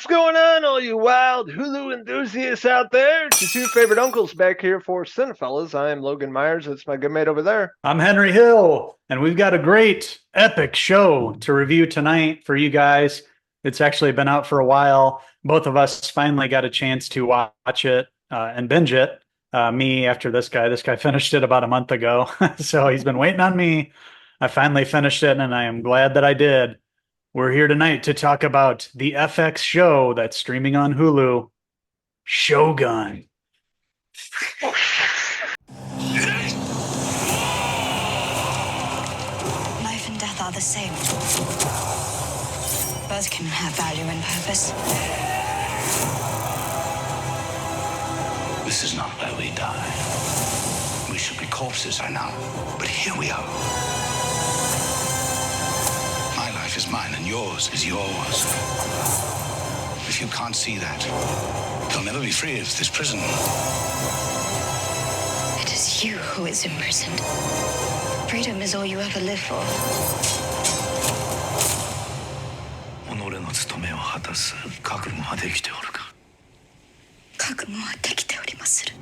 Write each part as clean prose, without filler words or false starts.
What's going on, all you wild Hulu enthusiasts out there? It's your two favorite uncles back here for Cinephellas. I am Logan Myers. It's my good mate over there. I'm Henry Hill, and we've got a great epic show to review tonight for you guys. It's actually been out for a while. Both of us finally got a chance to watch it and binge it. Me after this guy. This guy finished it about a month ago, so he's been waiting on me. I finally finished it, and I am glad that I did. We're here tonight to talk about the FX show that's streaming on Hulu, Shogun. Life and death are the same. Both can have value and purpose. This is not where we die. We should be corpses by now, but here we are. My life is mine and yours is yours. If you can't see that, you'll never be free of this prison. It is you who is imprisoned. Freedom is all you ever live for. 己の務めを果たす覚悟はできておるか。覚悟はできておりまする。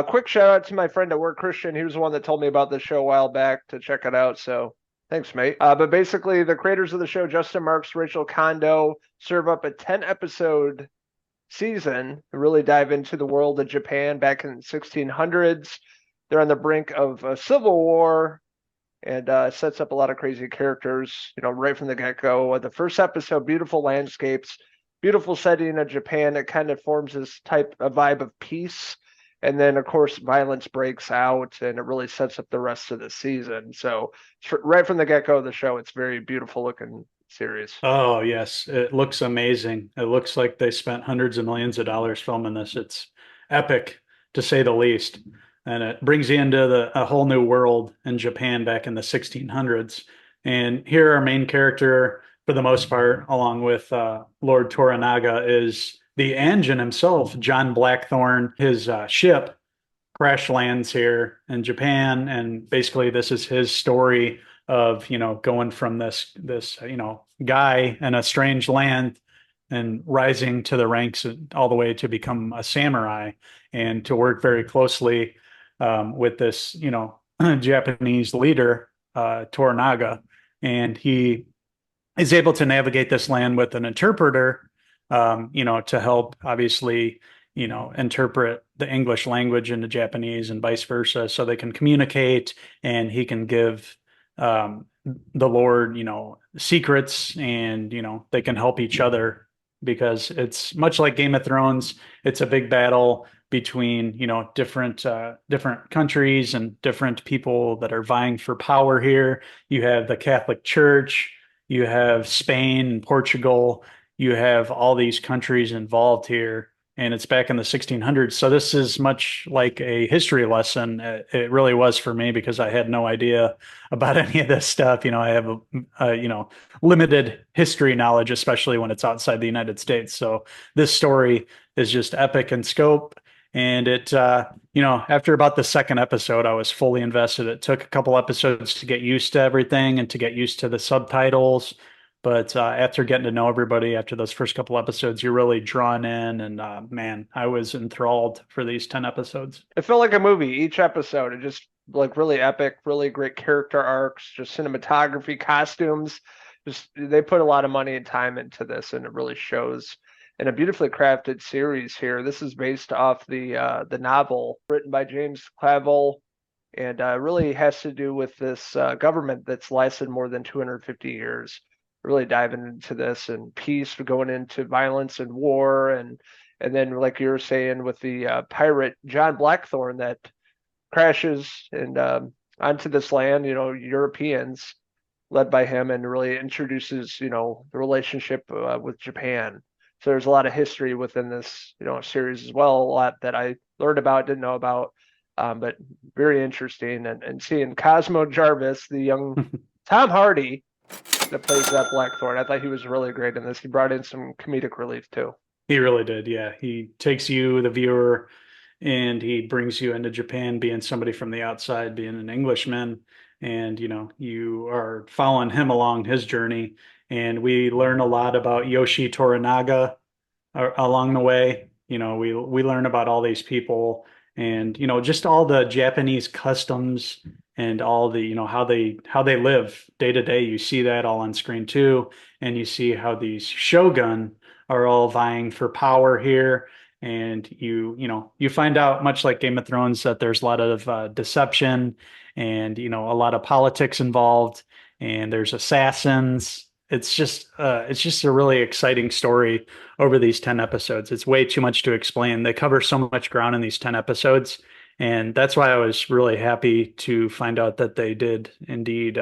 Quick shout out to my friend at work, Christian. He was the one that told me about this show a while back to check it out. So thanks, mate. But basically, the creators of the show, Justin Marks, Rachel Kondo, serve up a 10-episode season to really dive into the world of Japan back in the 1600s. They're on the brink of a civil war and sets up a lot of crazy characters, right from the get-go. The first episode, beautiful landscapes, beautiful setting of Japan. It kind of forms this type of vibe of peace. And then, of course, violence breaks out, and it really sets up the rest of the season. So right from the get-go of the show, it's very beautiful-looking series. Oh, yes. It looks amazing. It looks like they spent hundreds of millions of dollars filming this. It's epic, to say the least. And it brings you into a whole new world in Japan back in the 1600s. And here, our main character, for the most part, along with Lord Toranaga, is the Anjin himself, John Blackthorne. His ship crash lands here in Japan, and basically this is his story of going from this guy in a strange land and rising to the ranks all the way to become a samurai and to work very closely with this Japanese leader, Toranaga, and he is able to navigate this land with an interpreter, to help obviously, interpret the English language into Japanese and vice versa, so they can communicate, and he can give the Lord, secrets, and, they can help each other, because it's much like Game of Thrones. It's a big battle between, different countries and different people that are vying for power here. You have the Catholic Church, you have Spain and Portugal, you have all these countries involved here, and it's back in the 1600s. So this is much like a history lesson. It really was for me, because I had no idea about any of this stuff. I have limited history knowledge, especially when it's outside the United States. So this story is just epic in scope. And it, after about the second episode, I was fully invested. It took a couple episodes to get used to everything and to get used to the subtitles. But after getting to know everybody after those first couple episodes, you're really drawn in. And man, I was enthralled for these 10 episodes. It felt like a movie, each episode. It just like really epic, really great character arcs, just cinematography, costumes. Just they put a lot of money and time into this, and it really shows in a beautifully crafted series here. This is based off the novel written by James Clavell, and really has to do with this government that's lasted more than 250 years. Really diving into this, and peace going into violence and war, and then like you were saying with the pirate John Blackthorne that crashes and onto this land, Europeans led by him, and really introduces the relationship with Japan. So there's a lot of history within this series as well, a lot that I learned about, didn't know about, but very interesting. And seeing Cosmo Jarvis, the young Tom Hardy that plays that Blackthorne. I thought he was really great in this. He brought in some comedic relief too. He really did. Yeah. He takes you, the viewer, and he brings you into Japan, being somebody from the outside, being an Englishman, and you are following him along his journey. And we learn a lot about Yoshii Toranaga along the way. We learn about all these people, and just all the Japanese customs and all the how they live day to day. You see that all on screen too, and you see how these shogun are all vying for power here. And you find out, much like Game of Thrones, that there's a lot of deception and a lot of politics involved, and there's assassins. It's just a really exciting story over these 10 episodes. It's way too much to explain. They cover so much ground in these 10 episodes. And that's why I was really happy to find out that they did indeed,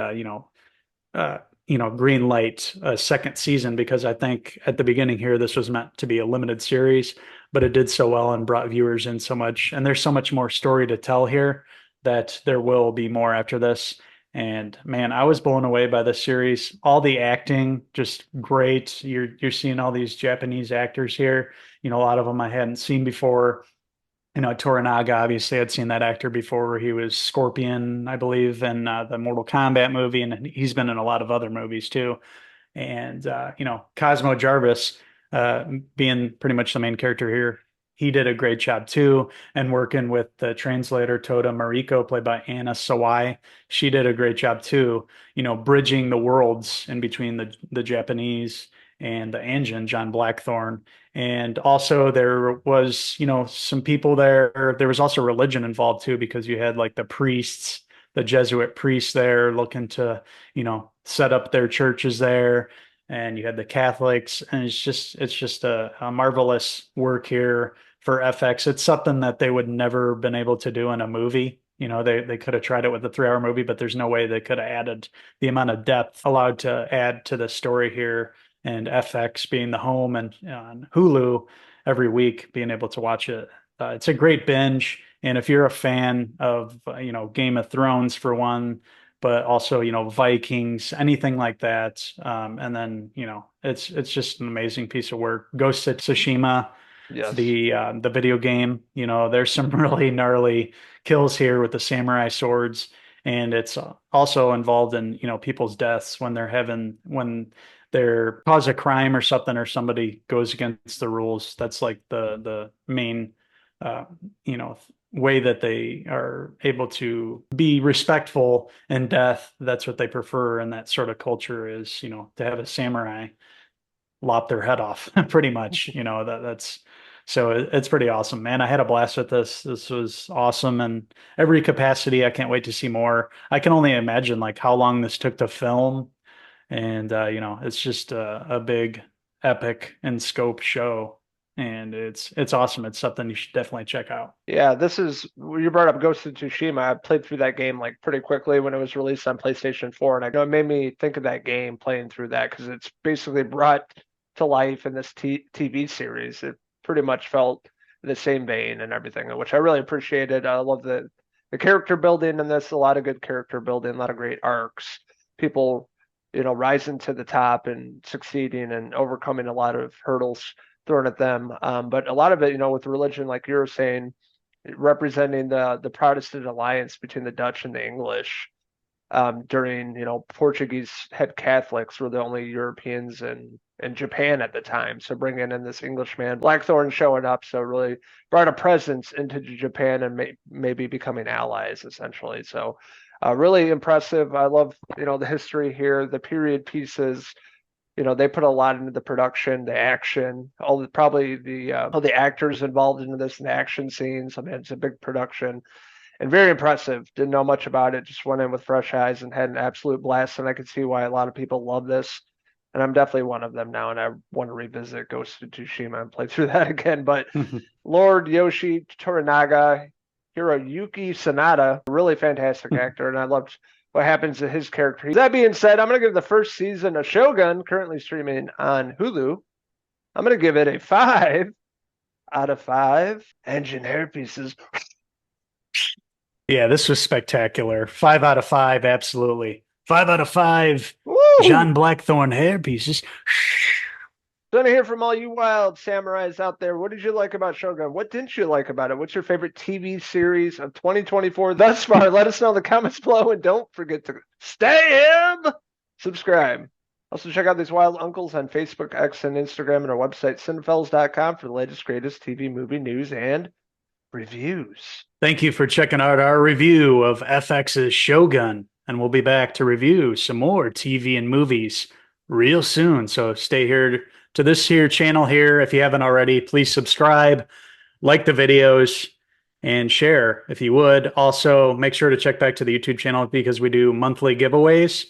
green light a second season, because I think at the beginning here, this was meant to be a limited series, but it did so well and brought viewers in so much. And there's so much more story to tell here that there will be more after this. And man, I was blown away by this series. All the acting, just great. You're seeing all these Japanese actors here. A lot of them I hadn't seen before. Toranaga, obviously, I'd seen that actor before, where he was Scorpion, I believe, in the Mortal Kombat movie, and he's been in a lot of other movies too. And Cosmo Jarvis, being pretty much the main character here, he did a great job too. And working with the translator Toda Mariko, played by Anna Sawai, she did a great job too. Bridging the worlds in between the Japanese and the Anjin, John Blackthorne. And also there was, some people there. There was also religion involved too, because you had like the priests, the Jesuit priests there looking to, set up their churches there. And you had the Catholics, and it's just a marvelous work here for FX. It's something that they would never been able to do in a movie. They could have tried it with a 3-hour movie, but there's no way they could have added the amount of depth allowed to add to the story here. And FX being the home, and on Hulu every week, being able to watch it. It's a great binge. And if you're a fan of, Game of Thrones for one, but also, Vikings, anything like that. And then, it's just an amazing piece of work. Ghost of Tsushima, Yes. the video game, there's some really gnarly kills here with the samurai swords. And it's also involved in, people's deaths when they're cause a crime or something, or somebody goes against the rules. That's like the main, way that they are able to be respectful in death. That's what they prefer. And that sort of culture is, to have a samurai lop their head off pretty much, that's, so it's pretty awesome, man. I had a blast with this. This was awesome. And every capacity, I can't wait to see more. I can only imagine like how long this took to film. And, it's just a big epic in scope show. And it's awesome. It's something you should definitely check out. Yeah, you brought up Ghost of Tsushima. I played through that game like pretty quickly when it was released on PlayStation 4. And I know it made me think of that game playing through that, because it's basically brought to life in this TV series. It pretty much felt in the same vein and everything, which I really appreciated. I love the character building in this, a lot of good character building, a lot of great arcs, people, rising to the top and succeeding and overcoming a lot of hurdles thrown at them. But a lot of it, with religion, like you were saying, representing the Protestant alliance between the Dutch and the English during, Portuguese head Catholics were the only Europeans in Japan at the time. So bringing in this Englishman, Blackthorne showing up, so really brought a presence into Japan and maybe becoming allies essentially. So really impressive. I love, the history here, the period pieces. They put a lot into the production, the action, all the actors involved into this and the action scenes. I mean, it's a big production and very impressive. Didn't know much about it. Just went in with fresh eyes and had an absolute blast. And I can see why a lot of people love this. And I'm definitely one of them now. And I want to revisit Ghost of Tsushima and play through that again. But Lord Yoshii Toranaga, Hiroyuki Sanada, really fantastic actor. And I loved what happens to his character. That being said, I'm going to give the first season of Shogun, currently streaming on Hulu, I'm going to give it a 5 out of 5 engine hair pieces. Yeah, this was spectacular. 5 out of 5, absolutely. 5 out of 5 Woo! John Blackthorne hair pieces. So I want to hear from all you wild samurais out there. What did you like about Shogun? What didn't you like about it? What's your favorite TV series of 2024 thus far? Let us know in the comments below, and don't forget to subscribe. Also, check out these wild uncles on Facebook, X, and Instagram, and our website, Cinephellas.com, for the latest, greatest TV movie news and reviews. Thank you for checking out our review of FX's Shogun, and we'll be back to review some more TV and movies real soon. So stay here to this here channel here. If you haven't already, please subscribe, like the videos, and share if you would. Also, make sure to check back to the YouTube channel because we do monthly giveaways.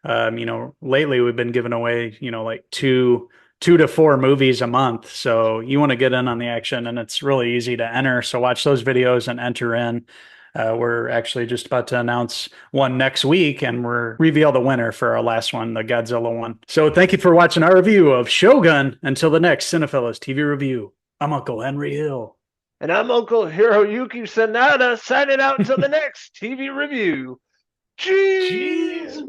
Lately we've been giving away, like two to four movies a month. So you want to get in on the action, and it's really easy to enter. So watch those videos and enter in. We're actually just about to announce one next week, and we're reveal the winner for our last one, the Godzilla one. So thank you for watching our review of Shogun. Until the next Cinephellas TV review, I'm Uncle Henry Hill. And I'm Uncle Hiroyuki Sanada, signing out until the next TV review. Cheese!